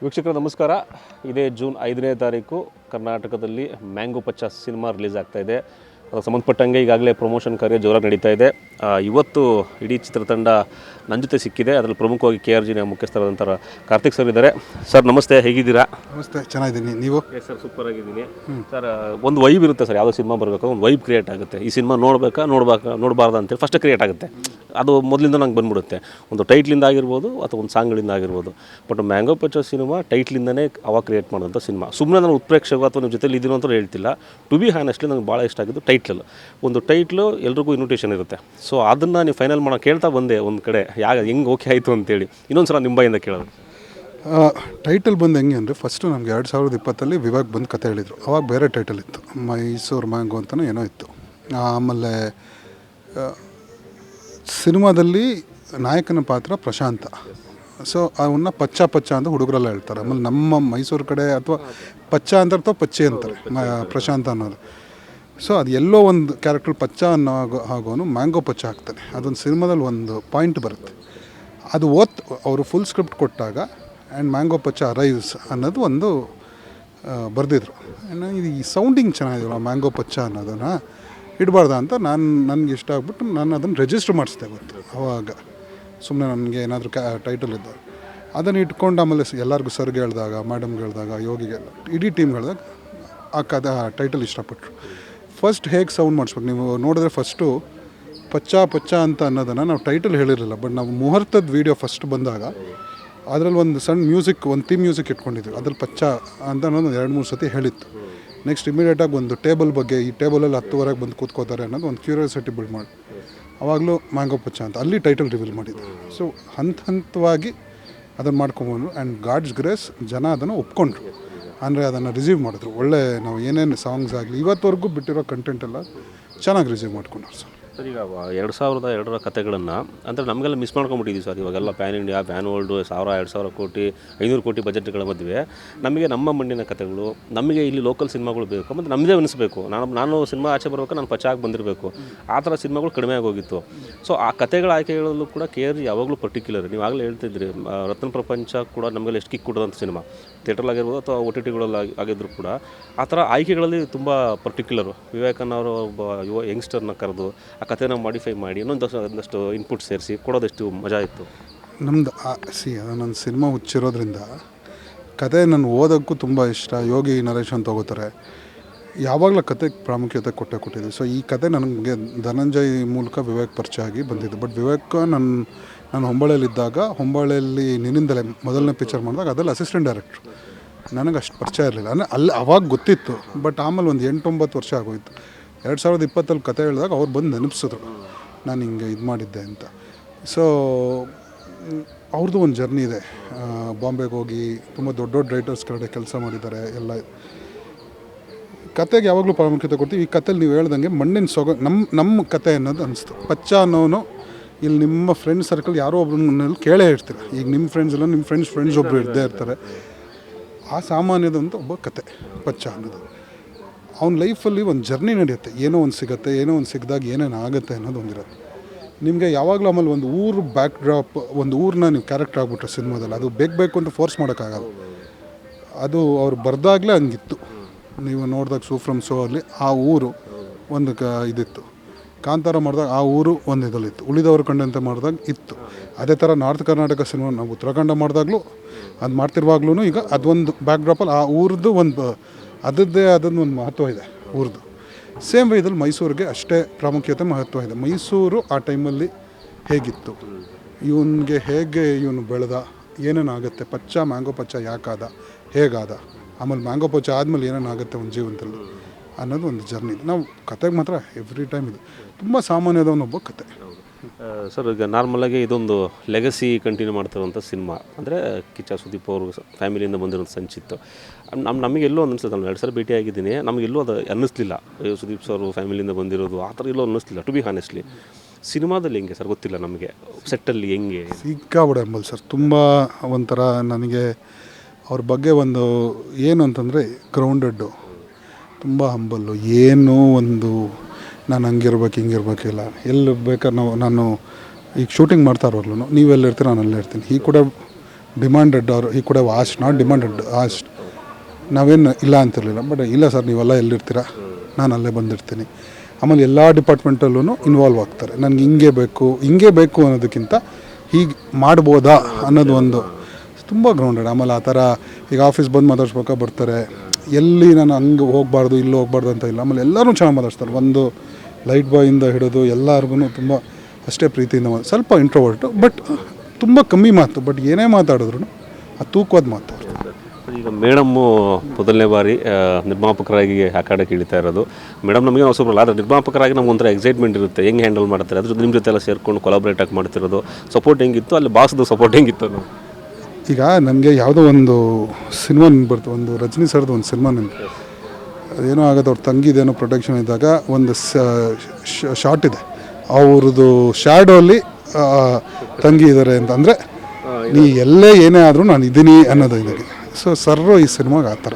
ವೀಕ್ಷಕರು ನಮಸ್ಕಾರ. ಇದೇ ಜೂನ್ 5ನೇ ತಾರೀಕು ಕರ್ನಾಟಕದಲ್ಲಿ ಮ್ಯಾಂಗೋ ಪಚ್ಚ ಸಿನಿಮಾ ರಿಲೀಸ್ ಆಗ್ತಾ ಇದೆ. ಅದಕ್ಕೆ ಸಂಬಂಧಪಟ್ಟಂಗೆ ಈಗಾಗಲೇ ಪ್ರಮೋಷನ್ ಕಾರ್ಯ ಜೋರಾಗಿ ನಡೀತಾ ಇದೆ. ಇವತ್ತು ಇಡೀ ಚಿತ್ರತಂಡ ನನ್ನ ಜೊತೆ ಸಿಕ್ಕಿದೆ. ಅದರಲ್ಲಿ ಪ್ರಮುಖವಾಗಿ KRG ಮುಖ್ಯಸ್ಥರಾದಂಥ ಕಾರ್ತಿಕ್ ಸರ್ ಇದ್ದಾರೆ. ಸರ್ ನಮಸ್ತೆ, ಹೇಗಿದ್ದೀರಾ? ನಮಸ್ತೆ, ಚೆನ್ನಾಗಿದ್ದೀನಿ. ನೀವು? ಸರ್ ಸೂಪರ್ ಆಗಿದ್ದೀನಿ. ಸರ್ ಒಂದು ವೈಬ್ ಇರುತ್ತೆ ಸರ್, ಯಾವುದೋ ಸಿನಿಮಾ ಬರಬೇಕು ಒಂದು ವೈಬ್ ಕ್ರಿಯೇಟ್ ಆಗುತ್ತೆ. ಈ ಸಿನಿಮಾ ನೋಡಬಾರ್ದು ಅಂತೇಳಿ ಫಸ್ಟ್ ಕ್ರಿಯೇಟ್ ಆಗುತ್ತೆ. ಅದು ಮೊದಲಿಂದ ನಂಗೆ ಬಂದ್ಬಿಡುತ್ತೆ, ಒಂದು ಟೈಟ್ಲಿಂದ ಆಗಿರ್ಬೋದು ಅಥವಾ ಒಂದು ಸಾಂಗ್ಗಳಿಂದ ಆಗಿರ್ಬೋದು. ಬಟ್ ಮ್ಯಾಂಗೋ ಪಚ್ಚ ಸಿನಿಮಾ ಟೈಟ್ಲಿಂದನೇ ಅವಾಗ ಕ್ರಿಯೇಟ್ ಮಾಡೋಂಥ ಸಿನಿಮಾ. ಸುಮ್ಮನೆ ನಾನು ಉತ್ಪ್ರೇಕ್ಷಕ ಅಥವಾ ನಿಮ್ಮ ಜೊತೆಲಿ ಇದೀನೋ ಅಂತ ಹೇಳ್ತಿಲ್ಲ. ಟು ಬಿ ಹಾನೆಸ್ಟ್ಲಿ ನನಗೆ ಭಾಳ ಇಷ್ಟ ಆಗಿದ್ದು ಟೈಟ್ಲಲ್ಲಿ. ಒಂದು ಟೈಟ್ಲು ಎಲ್ರಿಗೂ ಇನ್ವಿಟೇಷನ್ ಇರುತ್ತೆ. ಸೊ ಅದನ್ನು ನೀವು ಫೈನಲ್ ಮಾಡೋ ಕೇಳ್ತಾ ಬಂದೆ ಒಂದು ಕಡೆ ಹೆಂಗೆ ಓಕೆ ಆಯಿತು ಅಂತೇಳಿ. ಇನ್ನೊಂದು ಸಲ ನಿಮ್ಮ ಬಾಯಿಂದ ಕೇಳೋದು. ಟೈಟಲ್ ಬಂದು ಹೆಂಗೆ ಅಂದರೆ ಫಸ್ಟು ನಮಗೆ 2020 ವಿವೇಕ್ ಬಂದು ಕತೆ ಹೇಳಿದರು. ಅವಾಗ ಬೇರೆ ಟೈಟಲ್ ಇತ್ತು, ಮೈಸೂರು ಮ್ಯಾಂಗೋ ಅಂತಲೂ ಏನೋ ಇತ್ತು. ಆಮೇಲೆ ಸಿನಿಮಾದಲ್ಲಿ ನಾಯಕನ ಪಾತ್ರ ಪ್ರಶಾಂತ. ಸೊ ಅವನ್ನ ಪಚ್ಚ ಅಂತ ಹುಡುಗರೆಲ್ಲ ಹೇಳ್ತಾರೆ. ಆಮೇಲೆ ನಮ್ಮ ಮೈಸೂರು ಕಡೆ ಅಥವಾ ಪಚ್ಚ ಅಂತಾರೆ ಅಥವಾ ಪಚ್ಚೆ ಅಂತಾರೆ ಪ್ರಶಾಂತ ಅನ್ನೋದು. ಸೊ ಅದು ಎಲ್ಲೋ ಒಂದು ಕ್ಯಾರೆಕ್ಟರ್ ಪಚ್ಚ ಅನ್ನೋ ಆಗೋನು ಮ್ಯಾಂಗೋ ಪಚ್ಚ ಆಗ್ತಾನೆ. ಅದೊಂದು ಸಿನಿಮಾದಲ್ಲಿ ಒಂದು ಪಾಯಿಂಟ್ ಬರುತ್ತೆ. ಅದು ಅವರು ಫುಲ್ ಸ್ಕ್ರಿಪ್ಟ್ ಕೊಟ್ಟಾಗ ಆ್ಯಂಡ್ ಮ್ಯಾಂಗೋ ಪಚ್ಚ ಅರೈವ್ಸ್ ಅನ್ನೋದು ಒಂದು ಬರೆದಿದ್ರು. ಇದು ಈ ಸೌಂಡಿಂಗ್ ಚೆನ್ನಾಗಿದೆಯಲ್ಲ ಮ್ಯಾಂಗೋ ಪಚ್ಚ ಅನ್ನೋದನ್ನು ಇಡಬಾರ್ದ ಅಂತ ನನಗೆ ಇಷ್ಟ ಆಗ್ಬಿಟ್ಟು ನಾನು ಅದನ್ನು ರಿಜಿಸ್ಟರ್ ಮಾಡಿಸ್ದೆ ಗೊತ್ತು. ಆವಾಗ ಸುಮ್ಮನೆ ನನಗೆ ಏನಾದರೂ ಟೈಟಲ್ ಇದ್ದಾಗ ಅದನ್ನು ಇಟ್ಕೊಂಡು ಆಮೇಲೆ ಎಲ್ಲರಿಗೂ ಸರ್ಗೆ ಹೇಳಿದಾಗ, ಮೇಡಮ್ಗೆ ಹೇಳಿದಾಗ, ಯೋಗಿಗೆಲ್ಲ ಇಡೀ ಟೀಮ್ಗೆ ಹೇಳಿದಾಗ ಆ ಟೈಟಲ್ ಇಷ್ಟಪಟ್ಟರು. ಫಸ್ಟ್ ಹೇಗೆ ಸೌಂಡ್ ಮಾಡಿಸ್ಬೇಕು ನೀವು ನೋಡಿದ್ರೆ ಫಸ್ಟು ಪಚ್ಚ ಅಂತ ಅನ್ನೋದನ್ನು ನಾವು ಟೈಟಲ್ ಹೇಳಿರಲಿಲ್ಲ. ಬಟ್ ನಾವು ಮುಹೂರ್ತದ ವೀಡಿಯೋ ಫಸ್ಟ್ ಬಂದಾಗ ಅದರಲ್ಲಿ ಒಂದು ಸಣ್ಣ ಮ್ಯೂಸಿಕ್, ಒಂದು ಥೀಮ್ ಮ್ಯೂಸಿಕ್ ಇಟ್ಕೊಂಡಿದ್ವಿ. ಅದ್ರಲ್ಲಿ ಪಚ್ಚ ಅಂತ ಅನ್ನೋದು 2-3 ಸತಿ ಹೇಳಿತ್ತು. ನೆಕ್ಸ್ಟ್ ಇಮಿಡಿಯೇಟಾಗಿ ಒಂದು ಟೇಬಲ್ ಬಗ್ಗೆ, ಈ ಟೇಬಲಲ್ಲಿ 10ವರೆಗೆ ಬಂದು ಕೂತ್ಕೋತಾರೆ ಅನ್ನೋದು ಒಂದು ಕ್ಯೂರಿಯಾಸಿಟಿ ಬಿಲ್ಡ್ ಮಾಡಿ ಆವಾಗಲೂ ಮ್ಯಾಂಗೋ ಪಚ್ಚ ಅಂತ ಅಲ್ಲಿ ಟೈಟಲ್ ರಿವೀಲ್ ಮಾಡಿದ್ದು. ಸೊ ಹಂತವಾಗಿ ಅದನ್ನು ಮಾಡ್ಕೊಂಬಂದ್ರು. ಆ್ಯಂಡ್ ಗಾಡ್ಸ್ ಗ್ರೇಸ್ ಜನ ಅದನ್ನು ಒಪ್ಕೊಂಡ್ರು, ಅಂದರೆ ಅದನ್ನು ರಿಸೀವ್ ಮಾಡಿದ್ರು. ಒಳ್ಳೆ ನಾವು ಏನೇನು ಸಾಂಗ್ಸ್ ಆಗಲಿ ಇವತ್ತವರೆಗೂ ಬಿಟ್ಟಿರೋ ಕಂಟೆಂಟ್ ಎಲ್ಲ ಚೆನ್ನಾಗಿ ರಿಸೀವ್ ಮಾಡ್ಕೊಂಡ್ರು ಸರ್. ಸರ್ ಈಗ 2002 ಕಥೆಗಳನ್ನು ಅಂದರೆ ನಮಗೆಲ್ಲ ಮಿಸ್ ಮಾಡ್ಕೊಂಬಿಟ್ಟಿದ್ದೀವಿ ಸರ್. ಇವಾಗೆಲ್ಲ ಪ್ಯಾನ್ ಇಂಡಿಯಾ, ಪ್ಯಾನ್ ವರ್ಲ್ಡು, 1000-2000 ಕೋಟಿ, 500 ಕೋಟಿ ಬಜೆಟ್ಗಳ ಮಧ್ಯೆ ನಮಗೆ ನಮ್ಮ ಮಣ್ಣಿನ ಕಥೆಗಳು, ನಮಗೆ ಇಲ್ಲಿ ಲೋಕಲ್ ಸಿನಿಮಾಗಳು ಬೇಕು ಮತ್ತು ನಮ್ಮದೇ ಅನಿಸ್ಬೇಕು. ನಾನು ಸಿನಿಮಾ ಆಚೆ ಬರಬೇಕು, ನಾನು ಪಚ್ಚಾಗಿ ಬಂದಿರಬೇಕು. ಆ ಥರ ಸಿನಿಮಾಗಳು ಕಡಿಮೆ ಆಗೋಗಿತ್ತು. ಸೊ ಆ ಕಥೆಗಳ ಆಯ್ಕೆಗಳಲ್ಲೂ ಕೂಡ KRG ಯಾವಾಗಲೂ ಪರ್ಟಿಕ್ಯುಲರ್. ನೀವು ಆಗಲೇ ಹೇಳ್ತಿದ್ರಿ, ರತ್ನ ಪ್ರಪಂಚ ಕೂಡ ನಮಗೆಲ್ಲ ಎಷ್ಟು ಕಿಕ್ ಕೊಡೋಂಥ ಸಿನಿಮಾ, ಥಿಯೇಟ್ರಲ್ಲಾಗಿರ್ಬೋದು ಅಥವಾ OTTಗಳಲ್ಲಿ ಆಗಿದ್ರು ಕೂಡ ಆ ಥರ ಆಯ್ಕೆಗಳಲ್ಲಿ ತುಂಬ ಪರ್ಟಿಕ್ಯುಲರು. ವಿವೇಕನ್ನವರು ಒಬ್ಬ ಯುವ ಯಂಗ್ಸ್ಟರ್ನ ಕರೆದು ಆ ಕಥೆನ ಮಾಡಿಫೈ ಮಾಡಿ ಒಂದಷ್ಟು ಇನ್ಪುಟ್ ಸೇರಿಸಿ ಕೊಡೋದಷ್ಟು ಮಜಾ ಇತ್ತು. ನಮ್ಮದು ಅದು ನನ್ನ ಸಿನಿಮಾ ಹುಚ್ಚಿರೋದ್ರಿಂದ ಕತೆ ನಾನು ಓದೋಕ್ಕೂ ತುಂಬ ಇಷ್ಟ. ಯೋಗಿ ನರೇಶನ್ ತೊಗೋತಾರೆ. ಯಾವಾಗಲೂ ಕತೆಗೆ ಪ್ರಾಮುಖ್ಯತೆ ಕೊಟ್ಟಿದ್ದೀವಿ. ಸೊ ಈ ಕತೆ ನನಗೆ ಧನಂಜಯ್ ಮೂಲಕ ವಿವೇಕ್ ಪರಿಚಯ ಆಗಿ ಬಂದಿದ್ದು. ಬಟ್ ವಿವೇಕ್ ನಾನು ಹೊಂಬಾಳೆಯಲ್ಲಿದ್ದಾಗ, ಹೊಂಬಾಳೆಯಲ್ಲಿ ನಿನ್ನಿಂದಲೇ ಮೊದಲನೇ ಪಿಕ್ಚರ್ ಮಾಡಿದಾಗ ಅದರಲ್ಲಿ ಅಸಿಸ್ಟೆಂಟ್ ಡೈರೆಕ್ಟ್ರು. ನನಗೆ ಅಷ್ಟು ಪರಿಚಯ ಇರಲಿಲ್ಲ. ಅಂದರೆ ಅಲ್ಲಿ ಅವಾಗ ಗೊತ್ತಿತ್ತು. ಬಟ್ ಆಮೇಲೆ ಒಂದು 8-9 ವರ್ಷ ಆಗೋಯಿತು. 2020 ಕತೆ ಹೇಳಿದಾಗ ಅವ್ರು ಬಂದು ನೆನಪಿಸಿದ್ರು, ನಾನು ಹಿಂಗೆ ಇದು ಮಾಡಿದ್ದೆ ಅಂತ. ಸೊ ಅವ್ರದ್ದು ಒಂದು ಜರ್ನಿ ಇದೆ. ಬಾಂಬೆಗೆ ಹೋಗಿ ತುಂಬ ದೊಡ್ಡ ರೈಟರ್ಸ್ ಕಡೆ ಕೆಲಸ ಮಾಡಿದ್ದಾರೆ. ಎಲ್ಲ ಕತೆಗೆ ಯಾವಾಗಲೂ ಪ್ರಾಮುಖ್ಯತೆ ಕೊಡ್ತೀವಿ. ಈ ಕತೆಯಲ್ಲಿ ನೀವು ಹೇಳ್ದಂಗೆ ಮಣ್ಣಿನ ನಮ್ಮ ಕತೆ ಅನ್ನೋದು ಅನಿಸ್ತು. ಪಚ್ಚ ಅನ್ನೋನು ಇಲ್ಲಿ ನಿಮ್ಮ ಫ್ರೆಂಡ್ ಸರ್ಕಲ್ ಯಾರೋ ಒಬ್ಬರಲ್ಲಿ ಕೇಳೇ ಇರ್ತೀರ. ಈಗ ನಿಮ್ಮ ಫ್ರೆಂಡ್ಸ್ ಎಲ್ಲ ನಿಮ್ಮ ಫ್ರೆಂಡ್ಸ್ ಒಬ್ಬರು ಇದ್ದೇ ಇರ್ತಾರೆ. ಆ ಸಾಮಾನ್ಯದಂತ ಒಬ್ಬ ಕತೆ ಪಚ್ಚ ಅನ್ನೋದು. ಅವ್ನ ಲೈಫಲ್ಲಿ ಒಂದು ಜರ್ನಿ ನಡೆಯುತ್ತೆ. ಏನೋ ಒಂದು ಸಿಗುತ್ತೆ, ಏನೋ ಒಂದು ಸಿಕ್ಕಿದಾಗ ಏನೇನು ಆಗುತ್ತೆ ಅನ್ನೋದು ಒಂದಿರುತ್ತೆ. ನಿಮಗೆ ಯಾವಾಗಲೂ ಆಮೇಲೆ ಒಂದು ಊರು ಬ್ಯಾಕ್ ಡ್ರಾಪ್, ಒಂದು ಊರನ್ನ ನೀವು ಕ್ಯಾರೆಕ್ಟರ್ ಆಗ್ಬಿಟ್ರೆ ಸಿನಿಮಾದಲ್ಲಿ ಅದು ಬೇಕು ಅಂತ ಫೋರ್ಸ್ ಮಾಡೋಕ್ಕಾಗಲ್ಲ. ಅದು ಅವ್ರು ಬರೆದಾಗಲೇ ಹಂಗಿತ್ತು. ನೀವು ನೋಡಿದಾಗ ಸೂಫ್ರಮ್ ಶೋ ಅಲ್ಲಿ ಆ ಊರು ಒಂದು ಇದಿತ್ತು. ಕಾಂತಾರ ಮಾಡಿದಾಗ ಆ ಊರು ಒಂದು ಇದಲ್ಲಿತ್ತು. ಉಳಿದವರು ಕಂಡಂತೆ ಮಾಡಿದಾಗ ಇತ್ತು. ಅದೇ ಥರ ನಾರ್ತ್ ಕರ್ನಾಟಕ ಸಿನಿಮಾ ನಾವು ಉತ್ತರಾಖಂಡ ಮಾಡಿದಾಗಲೂ ಅದು ಮಾಡ್ತಿರುವಾಗ್ಲೂ ಈಗ ಅದೊಂದು ಬ್ಯಾಕ್ ಡ್ರಾಪಲ್ಲಿ ಆ ಊರದ್ದು ಒಂದು ಅದೊಂದು ಮಹತ್ವ ಇದೆ ಊರದ್ದು. ಸೇಮ್ ಇದ್ರಲ್ಲಿ ಮೈಸೂರಿಗೆ ಅಷ್ಟೇ ಪ್ರಾಮುಖ್ಯತೆ ಮಹತ್ವ ಇದೆ. ಮೈಸೂರು ಆ ಟೈಮಲ್ಲಿ ಹೇಗಿತ್ತು, ಇವನಿಗೆ ಹೇಗೆ ಇವನು ಬೆಳೆದ, ಏನೇನಾಗುತ್ತೆ, ಮ್ಯಾಂಗೋ ಪಚ್ಚ ಯಾಕಾದ, ಹೇಗಾದ, ಆಮೇಲೆ ಮ್ಯಾಂಗೋ ಪಚ್ಚ ಆದಮೇಲೆ ಏನೇನಾಗುತ್ತೆ ಒಂದು ಜೀವನದಲ್ಲಿ ಅನ್ನೋದು ಒಂದು ಜರ್ನಿ ಇದೆ. ನಾವು ಕತೆಗೆ ಮಾತ್ರ ಎವ್ರಿ ಟೈಮ್ ಇದು ತುಂಬ ಸಾಮಾನ್ಯದವನೊಬ್ಬ ಕತೆ. ಸರ್ ಈಗ ನಾರ್ಮಲಾಗಿ ಇದೊಂದು ಲೆಗಸಿ ಕಂಟಿನ್ಯೂ ಮಾಡ್ತಿರುವಂಥ ಸಿನಿಮಾ. ಅಂದರೆ ಕಿಚ್ಚ ಸುದೀಪ್ ಅವರು ಫ್ಯಾಮಿಲಿಯಿಂದ ಬಂದಿರೋಂಥ ಸಂಚಿತ್ತು. ನಮಗೆಲ್ಲೋ ಅನ್ನಿಸ್ತದೆ. ನಾನು 2 ಸಲ ಭೇಟಿಯಾಗಿದ್ದೀನಿ. ನಮಗೆಲ್ಲೂ ಅದು ಅನ್ನಿಸ್ಲಿಲ್ಲ, ಸುದೀಪ್ ಸರ್ ಫ್ಯಾಮಿಲಿಯಿಂದ ಬಂದಿರೋದು ಆ ಥರ ಎಲ್ಲೋ ಅನ್ನಿಸ್ಲಿಲ್ಲ. ಟು ಬಿ ಹಾನೆಸ್ಟ್ಲಿ ಸಿನಿಮಾದಲ್ಲಿ ಹೆಂಗೆ ಸರ್ ಗೊತ್ತಿಲ್ಲ ನಮಗೆ, ಸೆಟ್ಟಲ್ಲಿ ಹೆಂಗೆ ಸಿಕ್ಕಾಬಿಡ ಅಂಬಲ್ ಸರ್. ತುಂಬ ಒಂಥರ ನನಗೆ ಅವ್ರ ಬಗ್ಗೆ ಒಂದು ಏನು ಅಂತಂದರೆ ಗ್ರೌಂಡೆಡ್ಡು, ತುಂಬ ಹಂಬಲ್ಲು. ಏನೋ ಒಂದು ನಾನು ಹಂಗಿರ್ಬೇಕು ಹಿಂಗಿರ್ಬೇಕಿಲ್ಲ, ಎಲ್ಲಿ ಬೇಕಾದ್ರೆ ನಾನು ಈಗ ಶೂಟಿಂಗ್ ಮಾಡ್ತಾ ಇರೋರ್ಲು ನೀವೆಲ್ಲಿರ್ತೀರ ನಾನು ಅಲ್ಲೇ ಇರ್ತೀನಿ. ಈ ಕೂಡ ಡಿಮಾಂಡೆಡ್ ಆರ್ ಈ ಕೂಡ ಆಸ್ಟ್ ನಾಟ್ ಡಿಮಾಂಡೆಡ್ ಆಸ್ಟ್. ನಾವೇನು ಇಲ್ಲ ಅಂತಿರಲಿಲ್ಲ, ಬಟ್ ಇಲ್ಲ ಸರ್ ನೀವೆಲ್ಲ ಎಲ್ಲಿರ್ತೀರ, ನಾನು ಅಲ್ಲೇ ಬಂದಿರ್ತೀನಿ. ಆಮೇಲೆ ಎಲ್ಲ ಡಿಪಾರ್ಟ್ಮೆಂಟಲ್ಲೂ ಇನ್ವಾಲ್ವ್ ಆಗ್ತಾರೆ. ನನಗೆ ಹಿಂಗೆ ಬೇಕು ಅನ್ನೋದಕ್ಕಿಂತ ಹೀಗೆ ಮಾಡ್ಬೋದಾ ಅನ್ನೋದು ಒಂದು ತುಂಬ ಗ್ರೌಂಡೆಡ್. ಆಮೇಲೆ ಆ ಥರ ಈಗ ಆಫೀಸ್ ಬಂದು ಮಾತಾಡ್ಸ್ಬೇಕಾ ಬರ್ತಾರೆ, ಎಲ್ಲಿ ನಾನು ಹಂಗೆ ಹೋಗಬಾರ್ದು ಇಲ್ಲಿ ಹೋಗಬಾರ್ದು ಅಂತ ಇಲ್ಲ. ಆಮೇಲೆ ಎಲ್ಲರೂ ಚೆನ್ನಾಗಿ ಮಾತಾಡ್ತಾರೆ, ಒಂದು ಲೈಟ್ ಬಾಯಿಂದ ಹಿಡಿದು ಎಲ್ಲರಿಗೂ ತುಂಬ ಅಷ್ಟೇ ಪ್ರೀತಿಯಿಂದ ಸ್ವಲ್ಪ ಇಂಟ್ರೋವರ್ಟು, ಬಟ್ ತುಂಬ ಕಮ್ಮಿ ಮಾತು, ಬಟ್ ಏನೇ ಮಾತಾಡಿದ್ರು ಅದು ತೂಕವಾದ ಮಾತು. ಈಗ ಮೇಡಮ್ಮು ಮೊದಲನೇ ಬಾರಿ ನಿರ್ಮಾಪಕರಾಗಿ ಆಕಾಡಕ್ಕೆ ಇಳಿತಾ ಇರೋದು. ಮೇಡಮ್ ನಮಗೆ ನಾವು ಸ್ವಲ್ಪ ಆದರೆ ನಿರ್ಮಾಪಕರಾಗಿ ನಮ್ಗೆ ಒಂಥರ ಎಕ್ಸೈಟ್ಮೆಂಟ್ ಇರುತ್ತೆ, ಹೆಂಗೆ ಹ್ಯಾಂಡಲ್ ಮಾಡ್ತಾರೆ, ಅದ್ರ ನಿಮ್ಮ ಜೊತೆ ಎಲ್ಲ ಸೇರ್ಕೊಂಡು ಕೊಲಾಬ್ರೇಟ್ ಆಗಿ ಮಾಡ್ತಿರೋದು. ಸಪೋರ್ಟ್ ಹೆಂಗಿತ್ತು, ಅಲ್ಲಿ ಬಾಸ್ದು ಸಪೋರ್ಟ್ ಹೆಂಗಿತ್ತು? ಈಗ ನನಗೆ ಯಾವುದೋ ಒಂದು ಸಿನಿಮಾ ನೆನ್ಬರ್ತು, ಒಂದು ರಜನಿ ಸರ್ದು ಒಂದು ಸಿನಿಮಾ ನೆನ್ಪು. ಅದೇನೋ ಆಗೋದು ಅವ್ರ ತಂಗಿದೇನೋ ಪ್ರೊಟೆಕ್ಷನ್ ಇದ್ದಾಗ ಒಂದು ಶಾರ್ಟ್ ಇದೆ, ಅವ್ರದ್ದು ಶ್ಯಾಡೋಲ್ಲಿ ತಂಗಿ ಇದ್ದಾರೆ ಅಂತ, ಅಂದರೆ ನೀ ಎಲ್ಲೇ ಏನೇ ಆದರೂ ನಾನು ಇದ್ದೀನಿ ಅನ್ನೋದು ಇದಕ್ಕೆ. ಸೊ ಸರ್ರು ಈ ಸಿನಿಮಾಗೆ ಆ ಥರ,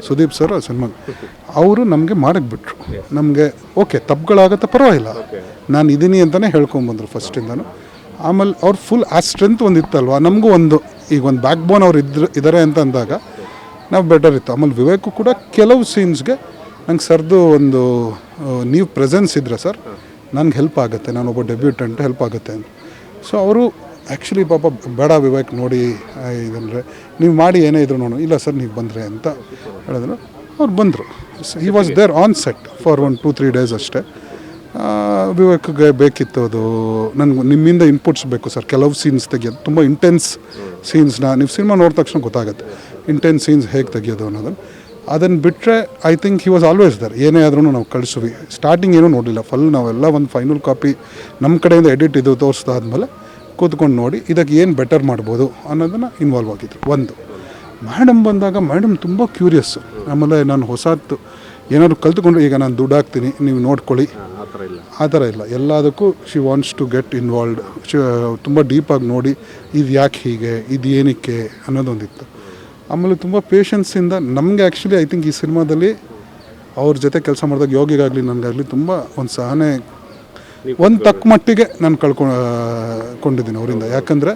ಸುದೀಪ್ ಸರ್ ಆ ಸಿನಿಮಾಗೆ ಅವರು ನಮಗೆ ಮಾಡಕ್ಕೆ ಬಿಟ್ರು. ನಮಗೆ ಓಕೆ ತಪ್ಪುಗಳಾಗತ್ತೆ ಪರವಾಗಿಲ್ಲ, ನಾನು ಇದ್ದೀನಿ ಅಂತಲೇ ಹೇಳ್ಕೊಂಬಂದರು ಫಸ್ಟಿಂದನೂ. ಆಮೇಲೆ ಅವ್ರು ಫುಲ್ ಆ ಸ್ಟ್ರೆಂತ್ ಒಂದು ಇತ್ತಲ್ವ, ನಮಗೂ ಒಂದು ಈಗ ಒಂದು ಬ್ಯಾಕ್ ಬೋನ್ ಅವ್ರು ಇದ್ದಾರೆ ಅಂತ ಅಂದಾಗ ನಾವು ಬೆಟರ್ ಇತ್ತು. ಆಮೇಲೆ ವಿವೇಕು ಕೂಡ ಕೆಲವು ಸೀನ್ಸ್ಗೆ ನಂಗೆ ಸರ್ದು ಒಂದು ನೀವು ಪ್ರೆಸೆನ್ಸ್ ಇದ್ದರೆ ಸರ್ ನನಗೆ ಹೆಲ್ಪ್ ಆಗುತ್ತೆ, ನಾನೊಬ್ಬ ಡೆಬ್ಯೂಟೆಂಟ್ ಹೆಲ್ಪ್ ಆಗುತ್ತೆ ಅಂತ. ಸೊ ಅವರು ಆ್ಯಕ್ಚುಲಿ ಪಾಪ ಬೇಡ ವಿವೇಕ್ ನೋಡಿ ಇದಂದರೆ ನೀವು ಮಾಡಿ ಏನೇ ಇದ್ರು ನೋಡು, ಇಲ್ಲ ಸರ್ ನೀವು ಬಂದರೆ ಅಂತ ಹೇಳಿದ್ರು. ಅವ್ರು ಬಂದರು. He was there on set for 1-2-3 days ಅಷ್ಟೇ. ವಿವೇಕ್ಗೆ ಬೇಕಿತ್ತು ಅದು, ನನಗೆ ನಿಮ್ಮಿಂದ ಇನ್ಪುಟ್ಸ್ ಬೇಕು ಸರ್, ಕೆಲವು ಸೀನ್ಸ್ ತೆಗಿಯೋದು ತುಂಬ ಇಂಟೆನ್ಸ್ ಸೀನ್ಸ್ನ ನೀವು ಸಿನಿಮಾ ನೋಡಿದ ತಕ್ಷಣ ಗೊತ್ತಾಗುತ್ತೆ ಇಂಟೆನ್ಸ್ ಸೀನ್ಸ್ ಹೇಗೆ ತೆಗಿಯೋದು ಅನ್ನೋದನ್ನು. ಅದನ್ನು ಬಿಟ್ಟರೆ I think he was always there. ಏನೇ ಆದ್ರೂ ನಾವು ಕಳಿಸ್ವಿ. ಸ್ಟಾರ್ಟಿಂಗ್ ಏನೂ ನೋಡಲಿಲ್ಲ, ಫುಲ್ ನಾವೆಲ್ಲ ಒಂದು ಫೈನಲ್ ಕಾಪಿ ನಮ್ಮ ಕಡೆಯಿಂದ ಎಡಿಟ್ ಇದು ತೋರಿಸ್ದಾದ್ಮೇಲೆ ಕೂತ್ಕೊಂಡು ನೋಡಿ ಇದಕ್ಕೆ ಏನು ಬೆಟರ್ ಮಾಡ್ಬೋದು ಅನ್ನೋದನ್ನು ಇನ್ವಾಲ್ವ್ ಆಗಿದ್ರು. ಒಂದು ಮೇಡಮ್ ಬಂದಾಗ ಮೇಡಮ್ ತುಂಬ ಕ್ಯೂರಿಯಸ್ಸು. ಆಮೇಲೆ ನಾನು ಹೊಸತ್ತು ಏನಾದ್ರು ಕಲ್ತ್ಕೊಂಡ್ರೆ, ಈಗ ನಾನು ದುಡ್ಡು ಹಾಕ್ತೀನಿ ನೀವು ನೋಡ್ಕೊಳ್ಳಿ ಆ ಥರ ಇಲ್ಲ, ಎಲ್ಲದಕ್ಕೂ she wants to get involved. ತುಂಬ ಡೀಪಾಗಿ ನೋಡಿ ಇದು ಯಾಕೆ ಹೀಗೆ, ಇದು ಏನಕ್ಕೆ ಅನ್ನೋದೊಂದಿತ್ತು. ಆಮೇಲೆ ತುಂಬ ಪೇಷನ್ಸಿಂದ ನಮಗೆ ಆ್ಯಕ್ಚುಲಿ ಐ ಥಿಂಕ್ ಈ ಸಿನಿಮಾದಲ್ಲಿ ಅವ್ರ ಜೊತೆ ಕೆಲಸ ಮಾಡಿದಾಗ ಯೋಗಿಗಾಗಲಿ ನನಗಾಗಲಿ ತುಂಬ ಒಂದು ಸಹನೆ ಒಂದು ತಕ್ಕ ಮಟ್ಟಿಗೆ ನಾನು ಕೊಂಡಿದ್ದೀನಿ ಅವರಿಂದ. ಯಾಕಂದರೆ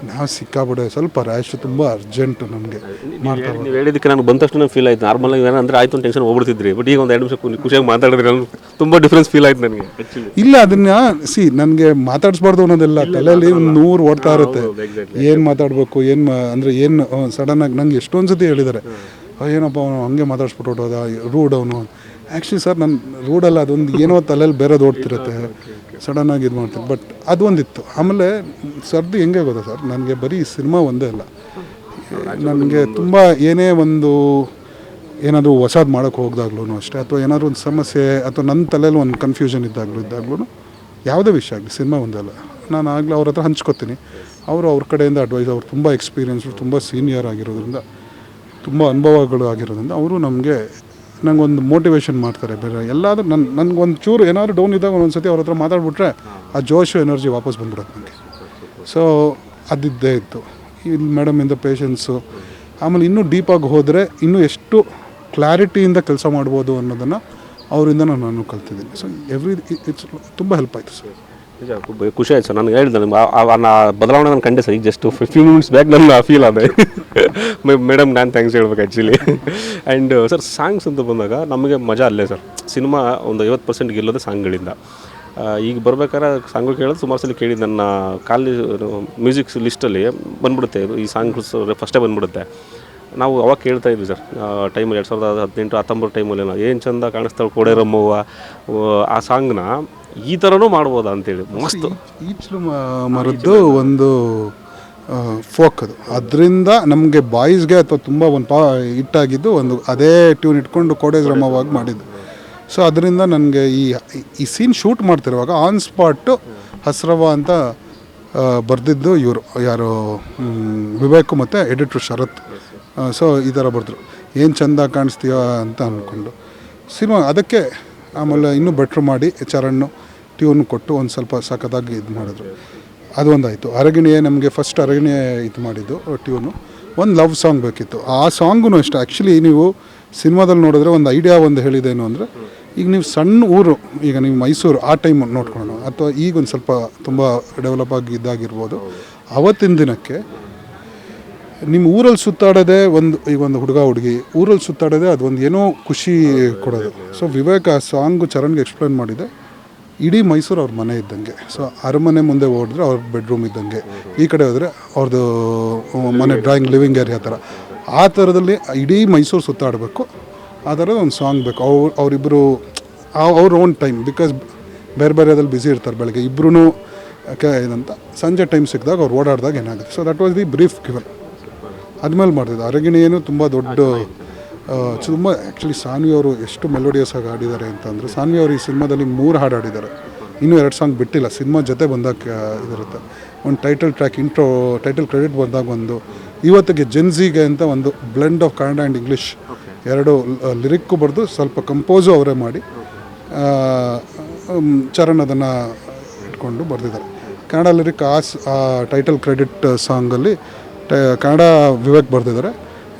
ನಾವು ಸಿಕ್ಕಾಬಿಡೆ ಸ್ವಲ್ಪ ರ್ಯಾಶ್ ತುಂಬ ಅರ್ಜೆಂಟು ನಮಗೆ ಮಾಡ್ತಾರೆ. ನೀವು ಹೇಳಿದ್ದಕ್ಕೆ ನನಗೆ ಬಂದ ತಕ್ಷಣ ಫೀಲ್ ಆಯ್ತು. ನಾರ್ಮಲ್ ಆಗಿ ಏನಂದರೆ ಆಯ್ತು ಒಂದು ಟೆನ್ಷನ್ ಹೋಗ್ಬಿಡ್ತಿದ್ರಿ, ಬಟ್ ಈಗ ಒಂದು 2 ನಿಮಿಷ ಖುಷಿಯಾಗಿ ಮಾತಾಡಿದ್ರೆ ನನಗೆ ತುಂಬ ಡಿಫ್ರೆನ್ಸ್ ಫೀಲ್ ಆಯ್ತು ನನಗೆ. ಇಲ್ಲ ಅದನ್ನು ನನಗೆ ಮಾತಾಡಿಸ್ಬಾರ್ದು ಅನ್ನೋದೆಲ್ಲ ತಲೆಯಲ್ಲಿ 100 ಓಡ್ತಾ ಇರುತ್ತೆ. ಏನು ಮಾತಾಡಬೇಕು, ಅಂದರೆ ಏನು ಸಡನ್ನಾಗಿ ನಂಗೆ ಎಷ್ಟೊಂದು ಸತಿ ಹೇಳಿದ್ದಾರೆ, ಏನಪ್ಪ ಅವನು ಹಂಗೆ ಮಾತಾಡ್ಸ್ಬಿಟ್ಟು ಹೊಟ್ಟೋದ, ರೂಡ್ ಅವನು. ಆ್ಯಕ್ಚುಲಿ ಸರ್ ನನ್ನ ರೂಡಲ್ಲ, ಅದೊಂದು ಏನೋ ತಲೆಯಲ್ಲಿ ಬೇರೆದು ಓಡ್ತಿರುತ್ತೆ, ಸಡನ್ನಾಗಿ ಇದು ಮಾಡ್ತೀನಿ. ಬಟ್ ಅದೊಂದಿತ್ತು. ಆಮೇಲೆ ಸರ್ದು ಹೆಂಗೆ ಗೊತ್ತಾ ಸರ್, ನನಗೆ ಬರೀ ಸಿನಿಮಾ ಒಂದೇ ಅಲ್ಲ, ನನಗೆ ತುಂಬ ಏನೇ ಒಂದು ಏನಾದರೂ ಹೊಸದು ಮಾಡೋಕ್ಕೆ ಹೋಗ್ದಾಗ್ಲೂ ಅಷ್ಟೇ, ಅಥವಾ ಏನಾದರೂ ಒಂದು ಸಮಸ್ಯೆ ಅಥವಾ ನನ್ನ ತಲೆಯಲ್ಲಿ ಒಂದು ಕನ್ಫ್ಯೂಷನ್ ಇದ್ದಾಗಲೂ ಯಾವುದೇ ವಿಷಯ ಆಗಲಿ, ಸಿನಿಮಾ ಒಂದೇ ಅಲ್ಲ, ನಾನು ಆಗಲೂ ಅವ್ರ ಹತ್ರ ಹಂಚ್ಕೋತೀನಿ. ಅವರು ಅವ್ರ ಕಡೆಯಿಂದ ಅಡ್ವೈಸ್, ಅವ್ರು ತುಂಬ ಎಕ್ಸ್ಪೀರಿಯನ್ಸು, ತುಂಬ ಸೀನಿಯರ್ ಆಗಿರೋದ್ರಿಂದ, ತುಂಬ ಅನುಭವಗಳು ಆಗಿರೋದ್ರಿಂದ ಅವರು ನಂಗೊಂದು ಮೋಟಿವೇಶನ್ ಮಾಡ್ತಾರೆ. ಬೇರೆ ಎಲ್ಲಾದರೂ ನನಗೊಂದು ಚೂರು ಏನಾದರೂ ಡೌನ್ ಇದ್ದಾಗ ಒಂದೊಂದು ಸತಿ ಅವ್ರ ಹತ್ರ ಮಾತಾಡ್ಬಿಟ್ರೆ ಆ ಜೋಶು ಎನರ್ಜಿ ವಾಪಸ್ ಬಂದ್ಬಿಡುತ್ತೆ ನನಗೆ. ಸೊ ಅದಿದ್ದೇ ಇತ್ತು. ಇಲ್ಲಿ ಮೇಡಮಿಂದ ಪೇಷನ್ಸು. ಆಮೇಲೆ ಇನ್ನೂ ಡೀಪಾಗಿ ಹೋದರೆ ಇನ್ನೂ ಎಷ್ಟು ಕ್ಲಾರಿಟಿಯಿಂದ ಕೆಲಸ ಮಾಡ್ಬೋದು ಅನ್ನೋದನ್ನು ಅವರಿಂದ ನಾನು ಕಲ್ತಿದ್ದೀನಿ. ಸೊ ಇಟ್ಸ್ ತುಂಬ ಹೆಲ್ಪ್ ಆಯಿತು ಸರ್. ನಿಜ ಖುಷಿ ಆಯ್ತು ಸರ್. ನನಗೆ ಹೇಳಿದೆ ಬದಲಾವಣೆ ನಾನು ಕಂಡೆ ಸರ್. ಈಗ ಜಸ್ಟ್ 15 ಮಿನಿಟ್ಸ್ ಬ್ಯಾಕ್ ನನ್ನ ಫೀಲ್ ಆದೆ. ಮೇಡಮ್ ನಾನು ಥ್ಯಾಂಕ್ಸ್ ಹೇಳ್ಬೇಕು ಆ್ಯಕ್ಚುಲಿ. ಆ್ಯಂಡ್ ಸರ್ ಸಾಂಗ್ಸ್ ಅಂತ ಬಂದಾಗ ನಮಗೆ ಮಜಾ ಅಲ್ಲೇ ಸರ್. ಸಿನಿಮಾ ಒಂದು 50% ಗೆಲ್ಲೋದೇ ಸಾಂಗ್ಗಳಿಂದ. ಈಗ ಬರ್ಬೇಕಾದ್ರೆ ಸಾಂಗ್ಗಳು ಕೇಳೋದು ಸುಮಾರು ಸಲ ಕೇಳಿ ನನ್ನ ಮ್ಯೂಸಿಕ್ಸ್ ಲಿಸ್ಟಲ್ಲಿ ಬಂದ್ಬಿಡುತ್ತೆ, ಈ ಸಾಂಗ್ಸ್ ಫಸ್ಟೇ ಬಂದ್ಬಿಡುತ್ತೆ. ನಾವು ಅವಾಗ ಕೇಳ್ತಾ ಇದ್ವಿ ಸರ್ ಟೈಮಲ್ಲಿ 2018-19 ಟೈಮಲ್ಲಿ ಏನು ಚಂದ ಕಾಣಿಸ್ತಾಳೆ ಕೋಡೇರಮ್ಮವ್ವ, ಆ ಸಾಂಗ್ನ ಈ ಥರನೂ ಮಾಡ್ಬೋದಾ ಅಂತೇಳಿ ಮಸ್ತ್. ಈಚಲು ಮರದ್ದು ಒಂದು ಫೋಕ್ ಅದು, ಅದರಿಂದ ನಮಗೆ ಬಾಯ್ಸ್ಗೆ ಅಥವಾ ತುಂಬ ಒಂದು ಹಿಟ್ಟಾಗಿದ್ದು ಒಂದು ಅದೇ ಟ್ಯೂನ್ ಇಟ್ಕೊಂಡು ಕೋಡೇರಮ್ಮವಾಗಿ ಮಾಡಿದ್ದು. ಸೊ ಅದರಿಂದ ನನಗೆ ಈ ಸೀನ್ ಶೂಟ್ ಮಾಡ್ತಿರುವಾಗ ಆನ್ ಸ್ಪಾಟು ಹಸ್ರವ ಅಂತ ಬರೆದಿದ್ದು ಇವರು ಯಾರು ವಿವೇಕ್ ಮತ್ತು ಎಡಿಟ್ರು ಶರತ್. ಸೊ ಈ ಥರ ಬರೆದ್ರು, ಏನು ಚೆಂದ ಕಾಣಿಸ್ತೀಯ ಅಂತ ಅಂದ್ಕೊಂಡು ಸಿನಿಮಾ ಅದಕ್ಕೆ. ಆಮೇಲೆ ಇನ್ನೂ ಬೆಟ್ರ್ ಮಾಡಿ ಚರಣ್ ಟ್ಯೂನ್ ಕೊಟ್ಟು ಒಂದು ಸ್ವಲ್ಪ ಸಖತ್ತಾಗಿ ಇದು ಮಾಡಿದ್ರು. ಅದೊಂದಾಯಿತು. ಅರಗಿಣಿಯೇ ನಮಗೆ ಫಸ್ಟ್ ಅರಗಿಣಿಯೇ ಇದು ಮಾಡಿದ್ದು ಟ್ಯೂನು. ಒಂದು ಲವ್ ಸಾಂಗ್ ಬೇಕಿತ್ತು. ಆ ಸಾಂಗೂ ಅಷ್ಟೇ. ಆ್ಯಕ್ಚುಲಿ ನೀವು ಸಿನಿಮಾದಲ್ಲಿ ನೋಡಿದ್ರೆ ಒಂದು ಐಡಿಯಾ ಒಂದು ಹೇಳಿದೇನು ಅಂದರೆ, ಈಗ ನೀವು ಸಣ್ಣ ಊರು, ಈಗ ನೀವು ಮೈಸೂರು ಆ ಟೈಮ್ ನೋಡ್ಕೊಳ್ಳೋಣ, ಅಥವಾ ಈಗ ಒಂದು ಸ್ವಲ್ಪ ತುಂಬ ಡೆವಲಪ್ ಆಗಿ ಇದ್ದಾಗಿರ್ಬೋದು. ಅವತ್ತಿನ ದಿನಕ್ಕೆ ನಿಮ್ಮ ಊರಲ್ಲಿ ಸುತ್ತಾಡೋದೇ ಈಗ ಒಂದು ಹುಡುಗ ಹುಡುಗಿ ಊರಲ್ಲಿ ಸುತ್ತಾಡೋದೇ ಅದು ಒಂದು ಏನೋ ಖುಷಿ ಕೊಡೋದು. ಸೊ ವಿವೇಕ್ ಆ ಸಾಂಗು ಚರಣ್ಗೆ ಎಕ್ಸ್ಪ್ಲೇನ್ ಮಾಡಿದೆ, ಇಡೀ ಮೈಸೂರು ಅವ್ರ ಮನೆ ಇದ್ದಂಗೆ. ಸೊ ಅರಮನೆ ಮುಂದೆ ಹೋದ್ರೆ ಅವ್ರ ಬೆಡ್ರೂಮ್ ಇದ್ದಂಗೆ, ಈ ಕಡೆ ಹೋದರೆ ಅವ್ರದ್ದು ಮನೆ ಡ್ರಾಯಿಂಗ್ ಲಿವಿಂಗ್ ಏರಿಯಾ ಥರ, ಆ ಥರದಲ್ಲಿ ಇಡೀ ಮೈಸೂರು ಸುತ್ತಾಡಬೇಕು. ಆ ಥರದ ಒಂದು ಸಾಂಗ್ ಬೇಕು. ಅವರಿಬ್ಬರು ಅವ್ರ ಓನ್ ಟೈಮ್, ಬಿಕಾಸ್ ಬೇರೆ ಬೇರೆದಲ್ಲಿ ಬ್ಯುಸಿ ಇರ್ತಾರೆ. ಬೆಳಗ್ಗೆ ಇಬ್ಬರೂ ಇದಂತ ಸಂಜೆ ಟೈಮ್ ಸಿಕ್ಕಿದಾಗ ಅವ್ರು ಓಡಾಡಿದಾಗ ಏನಾಗುತ್ತೆ. So that was the brief given. ಆದಮೇಲೆ ಮಾಡ್ತಿದ್ದು ಅರಗಿಣಿ ಏನು ತುಂಬ ದೊಡ್ಡ ತುಂಬ ಆ್ಯಕ್ಚುಲಿ ಸಾನ್ವಿ ಅವರು ಎಷ್ಟು ಮೆಲೋಡಿಯಸ್ ಆಗಿ ಆಡಿದ್ದಾರೆ ಅಂತಂದರೆ, ಸಾನ್ವಿ ಅವರು ಈ ಸಿನಿಮಾದಲ್ಲಿ 3 ಹಾಡು ಆಡಿದ್ದಾರೆ, ಇನ್ನೂ 2 ಸಾಂಗ್ ಬಿಟ್ಟಿಲ್ಲ. ಸಿನಿಮಾ ಜೊತೆ ಬಂದಾಗ ಇದಿರುತ್ತೆ. ಒಂದು title track intro title credit ಬಂದಾಗ ಒಂದು ಇವತ್ತಿಗೆ ಜೆನ್ಸಿಗೆ ಅಂತ ಒಂದು blend of Kannada and English 2 lyric ಬರೆದು ಸ್ವಲ್ಪ ಕಂಪೋಸು ಅವರೇ ಮಾಡಿ ಚರಣ್ ಅದನ್ನು ಇಟ್ಕೊಂಡು ಬರೆದಿದ್ದಾರೆ. ಕನ್ನಡ ಲಿರಿಕ್ ಆ ಟೈಟಲ್ ಕ್ರೆಡಿಟ್ ಸಾಂಗಲ್ಲಿ ಕನ್ನಡ ವಿವೇಕ್ ಬರೆದಿದ್ದಾರೆ,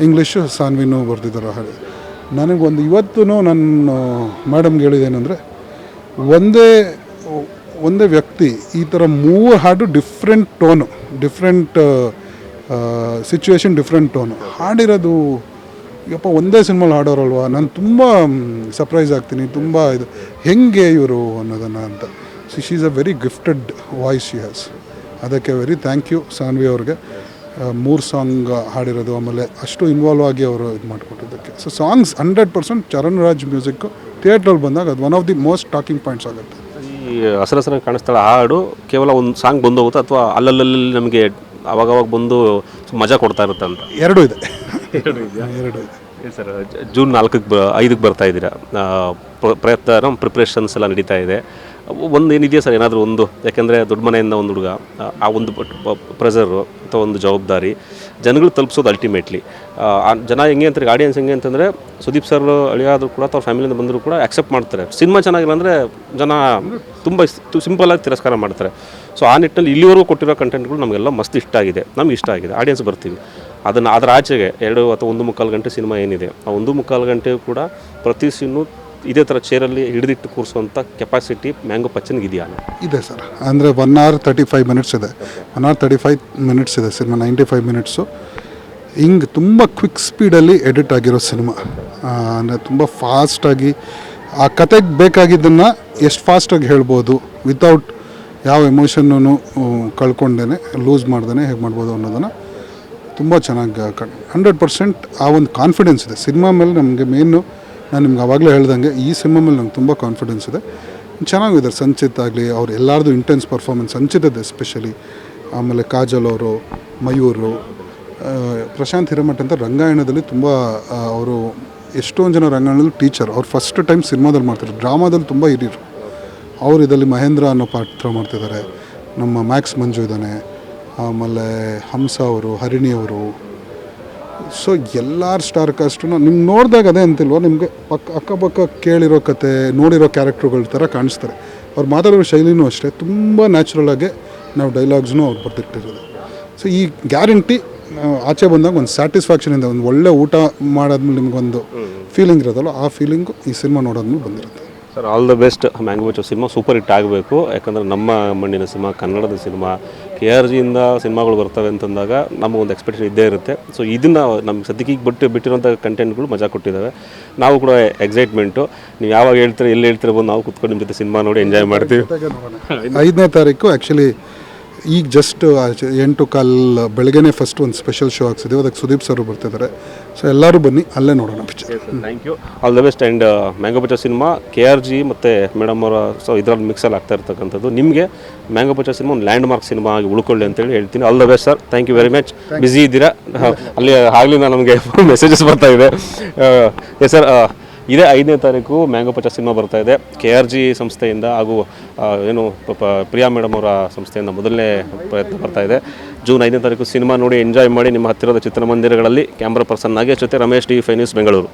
ಇಂಗ್ಲೀಷು ಸಾನ್ವಿನೂ ಬರೆದಿದ್ದಾರೆ. ಹಾಗೆ ನನಗೊಂದು ಇವತ್ತು ನಾನು ಮೇಡಮ್ಗೆ ಹೇಳಿದ್ದೇನೆಂದರೆ, ಒಂದೇ ವ್ಯಕ್ತಿ ಈ ಥರ 3 ಹಾಡು different tone, different situation, different tone ಹಾಡಿರೋದು. ಯಪ್ಪ ಒಂದೇ ಸಿನಿಮಾಲಿ ಹಾಡೋರಲ್ವ, ನಾನು ತುಂಬ ಸರ್ಪ್ರೈಸ್ ಆಗ್ತೀನಿ, ತುಂಬ ಇದು ಹೆಂಗೆ ಇವರು ಅನ್ನೋದನ್ನು ಅಂತ. She is a very gifted voice she has. ಅದಕ್ಕೆ ವೆರಿ ಥ್ಯಾಂಕ್ ಯು ಸಾನ್ವಿ ಅವ್ರಿಗೆ. 3 ಸಾಂಗ್ ಹಾಡಿರೋದು, ಆಮೇಲೆ ಅಷ್ಟು ಇನ್ವಾಲ್ವ್ ಆಗಿ ಅವರು ಇದು ಮಾಡಿಕೊಟ್ಟಿದ್ದಕ್ಕೆ. So songs 100% Charan Raj music ಥಿಯೇಟ್ರಲ್ಲಿ ಬಂದಾಗ ಅದು one of the most talking points ಆಗುತ್ತೆ. ಈ ಹಸರಸರಾಗಿ ಕಾಣಿಸ್ತಾಳೆ ಹಾಡು ಕೇವಲ ಒಂದು ಸಾಂಗ್ ಬಂದು ಹೋಗುತ್ತೆ ಅಥವಾ ಅಲ್ಲಲ್ಲಿ ನಮಗೆ ಅವಾಗವಾಗ ಬಂದು ಮಜಾ ಕೊಡ್ತಾ ಇರುತ್ತೆ ಅಂತ? ಎರಡೂ ಇದೆ. ಸರ್, ಜೂನ್ 5ಕ್ಕೆ ಬರ್ತಾ ಇದ್ದೀರಾ, ಪ್ರಿಪ್ರೇಷನ್ಸ್ ಎಲ್ಲ ನಡೀತಾ ಇದೆ. ಒಂದು ಏನಿದೆಯಾ ಸರ್, ಏನಾದರೂ ಒಂದು, ಯಾಕೆಂದರೆ ದೊಡ್ಡ ಮನೆಯಿಂದ ಒಂದು ಹುಡುಗ, ಆ ಒಂದು ಪ್ರೆಷರು ಅಥವಾ ಒಂದು ಜವಾಬ್ದಾರಿ ಜನಗಳು ತಲುಪಿಸೋದು ಅಲ್ಟಿಮೇಟ್ಲಿ. ಜನ ಹೆಂಗೆ ಅಂತಾರೆ, ಆಡಿಯನ್ಸ್ ಹೆಂಗೆ ಅಂತಂದರೆ, ಸುದೀಪ್ ಸರ್ ಅಳಿಯಾದರೂ ಕೂಡ ಅಥವಾ ಫ್ಯಾಮಿಲಿಯಿಂದ ಬಂದರೂ ಕೂಡ ಆಕ್ಸೆಪ್ಟ್ ಮಾಡ್ತಾರೆ. ಸಿನಿಮಾ ಚೆನ್ನಾಗಿಲ್ಲ ಅಂದರೆ ಜನ ತುಂಬ ಸಿಂಪಲಾಗಿ ತಿರಸ್ಕಾರ ಮಾಡ್ತಾರೆ. ಸೊ ಆ ನಿಟ್ಟಿನಲ್ಲಿ ಇಲ್ಲಿವರೆಗೂ ಕೊಟ್ಟಿರೋ ಕಂಟೆಂಟ್ಗಳು ನಮಗೆಲ್ಲ ಮಸ್ತ್ ಇಷ್ಟ ಆಗಿದೆ, ನಮ್ಗೆ ಇಷ್ಟ ಆಗಿದೆ, ಆಡಿಯನ್ಸ್ ಬರ್ತೀವಿ. ಅದರ ಆಚೆಗೆ 2 ಅಥವಾ 1.25 ಗಂಟೆ ಸಿನಿಮಾ ಏನಿದೆ, ಆ 1.25 ಗಂಟೆ ಕೂಡ ಪ್ರತಿ ಸೀನು ಇದೇ ಥರ ಚೇರಲ್ಲಿ ಹಿಡಿದಿಟ್ಟು ಕೂರಿಸುವಂಥ ಕೆಪಾಸಿಟಿ ಮ್ಯಾಂಗೋ ಪಚ್ಚನ್ಗೆ ಇದೆಯಾ? ಇದೆ ಸರ್. ಅಂದರೆ 1 hour 35 minutes ಇದೆ. 1 hour 35 minutes ಇದೆ ಸಿನಿಮಾ, 95 minutes. ಹಿಂಗೆ ತುಂಬ ಕ್ವಿಕ್ ಸ್ಪೀಡಲ್ಲಿ ಎಡಿಟ್ ಆಗಿರೋ ಸಿನಿಮಾ. ಅಂದರೆ ತುಂಬ ಫಾಸ್ಟಾಗಿ ಆ ಕತೆಗೆ ಬೇಕಾಗಿದ್ದನ್ನು ಎಷ್ಟು ಫಾಸ್ಟಾಗಿ ಹೇಳ್ಬೋದು, ವಿತೌಟ್ ಯಾವ ಎಮೋಷನ್ನೂ ಕಳ್ಕೊಂಡೇ, ಲೂಸ್ ಮಾಡ್ದೇ ಹೇಗೆ ಮಾಡ್ಬೋದು ಅನ್ನೋದನ್ನು ತುಂಬ ಚೆನ್ನಾಗಿ 100% ಆ ಒಂದು ಕಾನ್ಫಿಡೆನ್ಸ್ ಇದೆ ಸಿನಿಮಾ ಮೇಲೆ ನಮಗೆ. ಮೇಯ್ನು ನಾನು ನಿಮ್ಗೆ ಆವಾಗಲೇ ಹೇಳ್ದಂಗೆ ಈ ಸಿನಿಮಾ ಮೇಲೆ ನಂಗೆ ತುಂಬ ಕಾನ್ಫಿಡೆನ್ಸ್ ಇದೆ. ಚೆನ್ನಾಗಿದ್ದಾರೆ. ಸಂಚಿತ್ ಆಗಲಿ, ಅವ್ರು ಎಲ್ಲರದು ಇಂಟೆನ್ಸ್ ಪರ್ಫಾರ್ಮೆನ್ಸ್, ಸಂಚಿತದ್ದು ಎಸ್ಪೆಷಲಿ, ಆಮೇಲೆ ಕಾಜಲ್ ಅವರು, ಮಯೂರು, ಪ್ರಶಾಂತ್ ಹಿರೇಮಠ ಅಂತ ರಂಗಾಯಣದಲ್ಲಿ ತುಂಬ ಅವರು ಎಷ್ಟೊಂದು ಜನ ರಂಗಾಯಣದಲ್ಲಿ ಟೀಚರ್. ಅವ್ರು ಫಸ್ಟ್ ಟೈಮ್ ಸಿನಿಮಾದಲ್ಲಿ ಮಾಡ್ತಾರೆ, ಡ್ರಾಮಾದಲ್ಲಿ ತುಂಬ ಹಿರಿಯರು. ಅವರು ಇದರಲ್ಲಿ ಮಹೇಂದ್ರ ಅನ್ನೋ ಪಾತ್ರ ಮಾಡ್ತಿದ್ದಾರೆ. ನಮ್ಮ ಮ್ಯಾಕ್ಸ್ ಮಂಜು ಇದ್ದಾನೆ, ಆಮೇಲೆ ಹಂಸ ಅವರು, ಹರಿಣಿ ಅವರು. ಸೊ ಎಲ್ಲರ ಸ್ಟಾರ್ ಕಾಸ್ಟು ನಿಮ್ಗೆ ನೋಡಿದಾಗ ಅದೇ ಅಂತಿಲ್ವ, ನಿಮಗೆ ಅಕ್ಕಪಕ್ಕ ಕೇಳಿರೋ ಕತೆ, ನೋಡಿರೋ ಕ್ಯಾರೆಕ್ಟ್ರುಗಳ ಥರ ಕಾಣಿಸ್ತಾರೆ. ಅವ್ರು ಮಾತಾಡೋ ಶೈಲಿನೂ ಅಷ್ಟೇ, ತುಂಬ ನ್ಯಾಚುರಲಾಗೆ ನಾವು ಡೈಲಾಗ್ಸ್ನೂ ಅವ್ರು ಬರ್ತಿಟ್ಟಿರೋದು. ಸೊ ಈ ಗ್ಯಾರಂಟಿ ಆಚೆ ಬಂದಾಗ ಒಂದು ಸ್ಯಾಟಿಸ್ಫ್ಯಾಕ್ಷನಿಂದ, ಒಂದು ಒಳ್ಳೆ ಊಟ ಮಾಡಾದ್ಮೇಲೆ ನಿಮಗೊಂದು ಫೀಲಿಂಗ್ ಇರೋದಲ್ಲ, ಆ ಫೀಲಿಂಗು ಈ ಸಿನಿಮಾ ನೋಡೋದ್ಮೇಲೆ ಬಂದಿರುತ್ತೆ. Sir, all the best. Mango Bachcha cinema super hit ಆಗಬೇಕು. ಯಾಕಂದರೆ ನಮ್ಮ ಮಣ್ಣಿನ ಸಿನಿಮಾ, ಕನ್ನಡದ ಸಿನಿಮಾ, KRGಯಿಂದ ಸಿನಿಮಾಗಳು ಬರ್ತವೆ ಅಂತಂದಾಗ ನಮಗೊಂದು ಎಕ್ಸ್ಪೆಕ್ಟೇಷನ್ ಇದ್ದೇ ಇರುತ್ತೆ. ಸೊ ಇದನ್ನು ನಮ್ಗೆ ಸದ್ಯಕ್ಕೆ ಈಗ ಬಿಟ್ಟಿರೋಂಥ ಕಂಟೆಂಟ್ಗಳು ಮಜಾ ಕೊಟ್ಟಿದ್ದಾವೆ. ನಾವು ಕೂಡ ಎಕ್ಸೈಟ್ಮೆಂಟು, ನೀವು ಯಾವಾಗ ಹೇಳ್ತೀರ, ಎಲ್ಲಿ ಹೇಳ್ತೀರ ಬಂದು ನಾವು ಕೂತ್ಕೊಂಡು ನಿಮ್ಮ ಜೊತೆ ಸಿನಿಮಾ ನೋಡಿ ಎಂಜಾಯ್ ಮಾಡ್ತೀವಿ. 5ನೇ ತಾರೀಕು ಆ್ಯಕ್ಚುಲಿ ಈಗ ಜಸ್ಟ್ 8:15 ಬೆಳಗ್ಗೆನೇ ಫಸ್ಟ್ ಒಂದು ಸ್ಪೆಷಲ್ ಶೋ ಆಗ್ಸಿದ್ದೀವಿ. ಅದಕ್ಕೆ ಸುದೀಪ್ ಸರ್ ಬರ್ತಿದ್ದಾರೆ. ಸೊ ಎಲ್ಲರೂ ಬನ್ನಿ, ಅಲ್ಲೇ ನೋಡೋಣ picture. Thank you, all the best. And mango Bachcha cinema KRG ಮತ್ತು ಮೇಡಮ್ ಅವರ ಇದರಲ್ಲಿ ಮಿಕ್ಸಲ್ಲಿ ಆಗ್ತಾ ಇರ್ತಕ್ಕಂಥದ್ದು. ನಿಮಗೆ ಮ್ಯಾಂಗೋ ಬಚ್ಚ ಸಿನಿಮಾ ಒಂದು ಲ್ಯಾಂಡ್ ಮಾರ್ಕ್ ಸಿನಿಮಾ ಆಗಿ ಉಳ್ಕೊಳ್ಳಿ ಅಂತೇಳಿ ಹೇಳ್ತೀನಿ. All the best sir. Thank you very much. Busy ಇದ್ದೀರಾ ಅಲ್ಲಿ, ಆಗಲಿಂದ ನಮಗೆ ಮೆಸೇಜಸ್ ಬರ್ತಾ ಇದೆ. ಎಸ್ ಸರ್, ಇದೇ 5ನೇ ತಾರೀಕು ಮ್ಯಾಂಗೋ ಬಚ್ಚ ಸಿನಿಮಾ ಬರ್ತಾ ಇದೆ. KRG ಸಂಸ್ಥೆಯಿಂದ ಹಾಗೂ ಏನು ಪ್ರಿಯಾ ಮೇಡಮ್ ಅವರ ಸಂಸ್ಥೆಯಿಂದ ಮೊದಲನೇ ಪ್ರಯತ್ನ ಬರ್ತಾ ಇದೆ. ಜೂನ್ 5ನೇ ತಾರೀಕು ಸಿನಿಮಾ ನೋಡಿ ಎಂಜಾಯ್ ಮಾಡಿ ನಿಮ್ಮ ಹತ್ತಿರದ ಚಿತ್ರಮಂದಿರಗಳಲ್ಲಿ. ಕ್ಯಾಮ್ರಾ ಪರ್ಸನ್ ನಾಗೇಶ್ ಜೊತೆ ರಮೇಶ್, TV5 ನ್ಯೂಸ್, ಬೆಂಗಳೂರು.